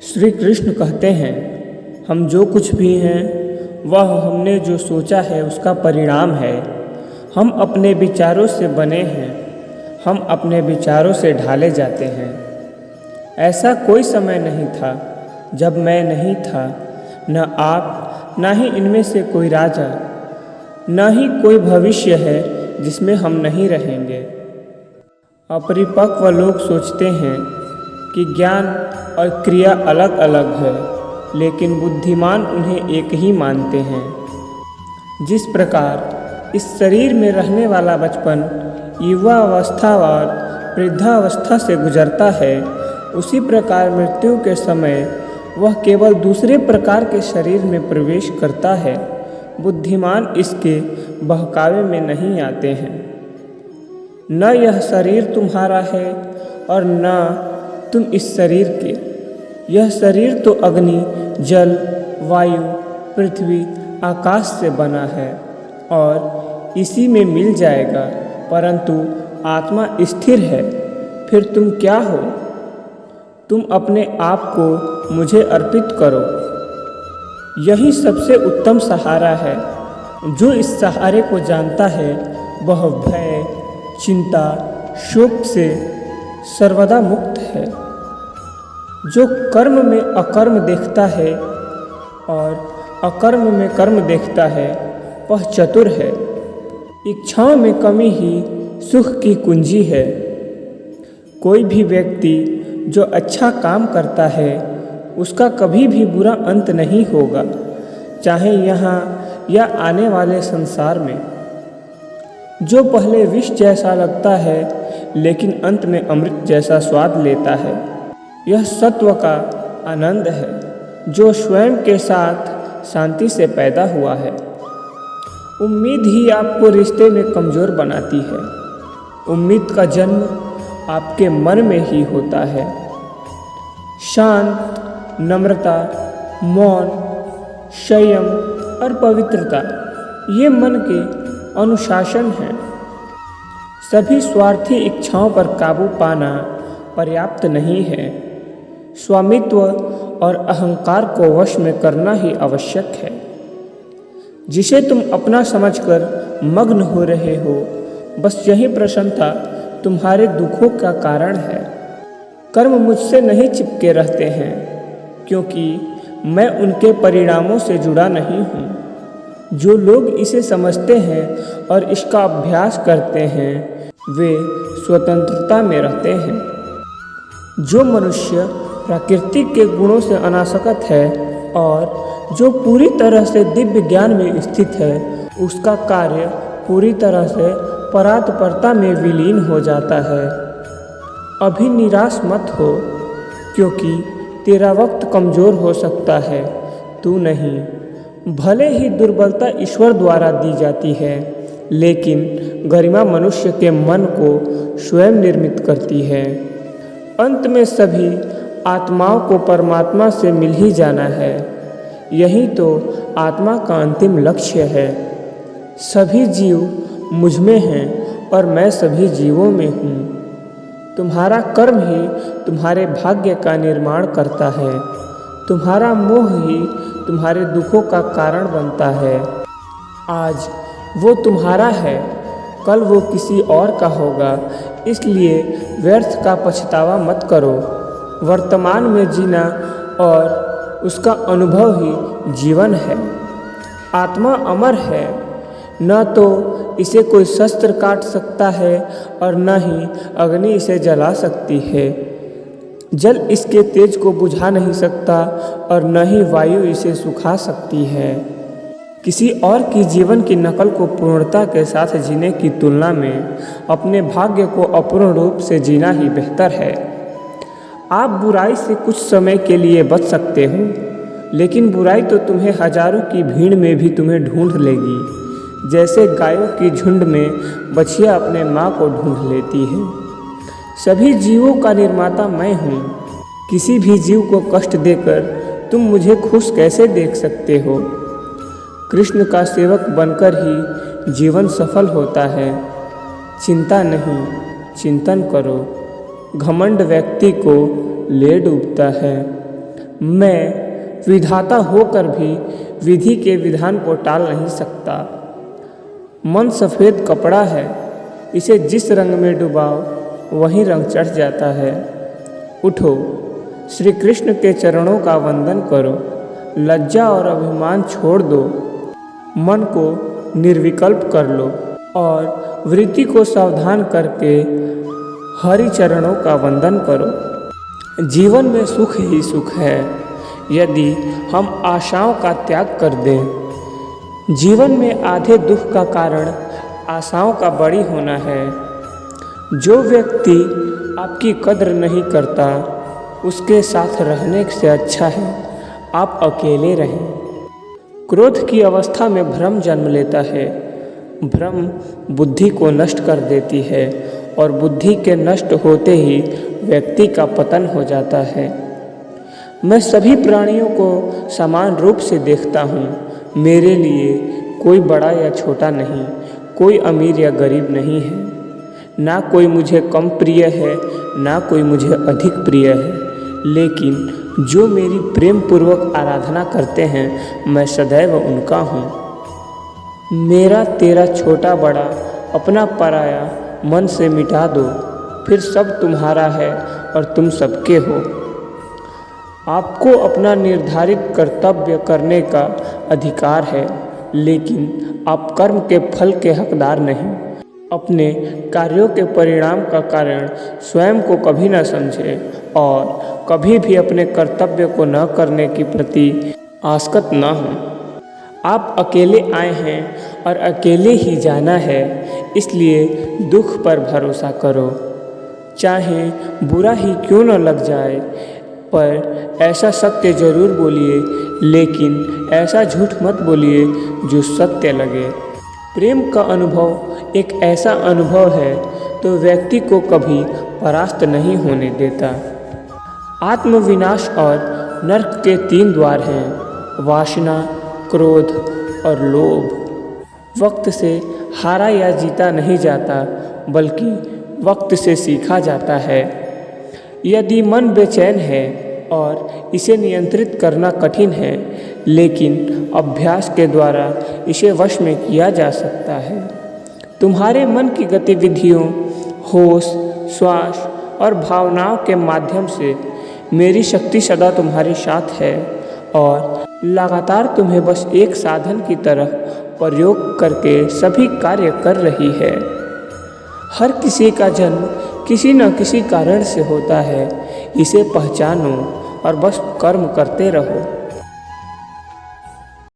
श्री कृष्ण कहते हैं, हम जो कुछ भी हैं वह हमने जो सोचा है उसका परिणाम है। हम अपने विचारों से बने हैं, हम अपने विचारों से ढाले जाते हैं। ऐसा कोई समय नहीं था जब मैं नहीं था, न आप, न ही इनमें से कोई राजा, न ही कोई भविष्य है जिसमें हम नहीं रहेंगे। अपरिपक्व लोग सोचते हैं कि ज्ञान और क्रिया अलग अलग है, लेकिन बुद्धिमान उन्हें एक ही मानते हैं। जिस प्रकार इस शरीर में रहने वाला बचपन युवावस्था और वृद्धावस्था से गुजरता है, उसी प्रकार मृत्यु के समय वह केवल दूसरे प्रकार के शरीर में प्रवेश करता है। बुद्धिमान इसके बहकावे में नहीं आते हैं। न यह शरीर तुम्हारा है और न तुम इस शरीर के। यह शरीर तो अग्नि, जल, वायु, पृथ्वी, आकाश से बना है और इसी में मिल जाएगा, परंतु आत्मा स्थिर है। फिर तुम क्या हो? तुम अपने आप को मुझे अर्पित करो। यही सबसे उत्तम सहारा है। जो इस सहारे को जानता है वह भय, चिंता, शोक से सर्वदा मुक्त है। जो कर्म में अकर्म देखता है और अकर्म में कर्म देखता है वह चतुर है। इच्छाओं में कमी ही सुख की कुंजी है। कोई भी व्यक्ति जो अच्छा काम करता है उसका कभी भी बुरा अंत नहीं होगा, चाहे यहाँ या आने वाले संसार में। जो पहले विष जैसा लगता है लेकिन अंत में अमृत जैसा स्वाद लेता है, यह सत्व का आनंद है जो स्वयं के साथ शांति से पैदा हुआ है। उम्मीद ही आपको रिश्ते में कमज़ोर बनाती है। उम्मीद का जन्म आपके मन में ही होता है। शांत, नम्रता, मौन, संयम और पवित्रता ये मन के अनुशासन हैं। सभी स्वार्थी इच्छाओं पर काबू पाना पर्याप्त नहीं है। स्वामित्व और अहंकार को वश में करना ही आवश्यक है। जिसे तुम अपना समझकर मग्न हो रहे हो, बस यही प्रसन्नता तुम्हारे दुखों का कारण है। कर्म मुझसे नहीं चिपके रहते हैं, क्योंकि मैं उनके परिणामों से जुड़ा नहीं हूँ। जो लोग इसे समझते हैं और इसका अभ्यास करते हैं, वे स्वतंत्रता में रहते हैं। जो मनुष्य प्रकृति के गुणों से अनासक्त है और जो पूरी तरह से दिव्य ज्ञान में स्थित है, उसका कार्य पूरी तरह से परात्परता में विलीन हो जाता है। अभी निराश मत हो, क्योंकि तेरा वक्त कमज़ोर हो सकता है, तू नहीं। भले ही दुर्बलता ईश्वर द्वारा दी जाती है, लेकिन गरिमा मनुष्य के मन को स्वयं निर्मित करती है। अंत में सभी आत्माओं को परमात्मा से मिल ही जाना है। यही तो आत्मा का अंतिम लक्ष्य है। सभी जीव मुझ में हैं और मैं सभी जीवों में हूँ। तुम्हारा कर्म ही तुम्हारे भाग्य का निर्माण करता है। तुम्हारा मोह ही तुम्हारे दुखों का कारण बनता है। आज वो तुम्हारा है, कल वो किसी और का होगा, इसलिए व्यर्थ का पछतावा मत करो। वर्तमान में जीना और उसका अनुभव ही जीवन है। आत्मा अमर है, न तो इसे कोई शस्त्र काट सकता है और न ही अग्नि इसे जला सकती है। जल इसके तेज को बुझा नहीं सकता और न ही वायु इसे सुखा सकती है। किसी और की जीवन की नकल को पूर्णता के साथ जीने की तुलना में अपने भाग्य को अपूर्ण रूप से जीना ही बेहतर है। आप बुराई से कुछ समय के लिए बच सकते हो, लेकिन बुराई तो तुम्हें हजारों की भीड़ में भी तुम्हें ढूंढ लेगी। जैसे गायों की झुंड में बछिया अपने माँ को ढूंढ लेती है। सभी जीवों का निर्माता मैं हूँ। किसी भी जीव को कष्ट देकर तुम मुझे खुश कैसे देख सकते हो? कृष्ण का सेवक बनकर ही जीवन सफल होता है। चिंता नहीं, चिंतन करो। घमंड व्यक्ति को ले डूबता है। मैं विधाता होकर भी विधि के विधान को टाल नहीं सकता। मन सफ़ेद कपड़ा है, इसे जिस रंग में डुबाओ वही रंग चढ़ जाता है। उठो, श्री कृष्ण के चरणों का वंदन करो, लज्जा और अभिमान छोड़ दो, मन को निर्विकल्प कर लो और वृत्ति को सावधान करके हरि चरणों का वंदन करो। जीवन में सुख ही सुख है यदि हम आशाओं का त्याग कर दें। जीवन में आधे दुख का कारण आशाओं का बड़ी होना है। जो व्यक्ति आपकी कद्र नहीं करता उसके साथ रहने से अच्छा है आप अकेले रहें। क्रोध की अवस्था में भ्रम जन्म लेता है। भ्रम बुद्धि को नष्ट कर देती है और बुद्धि के नष्ट होते ही व्यक्ति का पतन हो जाता है। मैं सभी प्राणियों को समान रूप से देखता हूँ। मेरे लिए कोई बड़ा या छोटा नहीं, कोई अमीर या गरीब नहीं है। ना कोई मुझे कम प्रिय है, ना कोई मुझे अधिक प्रिय है, लेकिन जो मेरी प्रेम पूर्वक आराधना करते हैं मैं सदैव उनका हूँ। मेरा तेरा छोटा बड़ा अपना पराया मन से मिटा दो, फिर सब तुम्हारा है और तुम सबके हो। आपको अपना निर्धारित कर्तव्य करने का अधिकार है, लेकिन आप कर्म के फल के हकदार नहीं। अपने कार्यों के परिणाम का कारण स्वयं को कभी न समझें और कभी भी अपने कर्तव्य को न करने के प्रति आसक्त न हों। आप अकेले आए हैं और अकेले ही जाना है, इसलिए दुख पर भरोसा करो। चाहे बुरा ही क्यों न लग जाए, पर ऐसा सत्य जरूर बोलिए, लेकिन ऐसा झूठ मत बोलिए जो सत्य लगे। प्रेम का अनुभव एक ऐसा अनुभव है तो व्यक्ति को कभी परास्त नहीं होने देता। आत्मविनाश और नरक के 3 द्वार हैं, वासना, क्रोध और लोभ। वक्त से हारा या जीता नहीं जाता, बल्कि वक्त से सीखा जाता है। यदि मन बेचैन है और इसे नियंत्रित करना कठिन है, लेकिन अभ्यास के द्वारा इसे वश में किया जा सकता है। तुम्हारे मन की गतिविधियों, होश, श्वास और भावनाओं के माध्यम से मेरी शक्ति सदा तुम्हारे साथ है और लगातार तुम्हें बस एक साधन की तरह प्रयोग करके सभी कार्य कर रही है। हर किसी का जन्म किसी न किसी कारण से होता है, इसे पहचानो और बस कर्म करते रहो।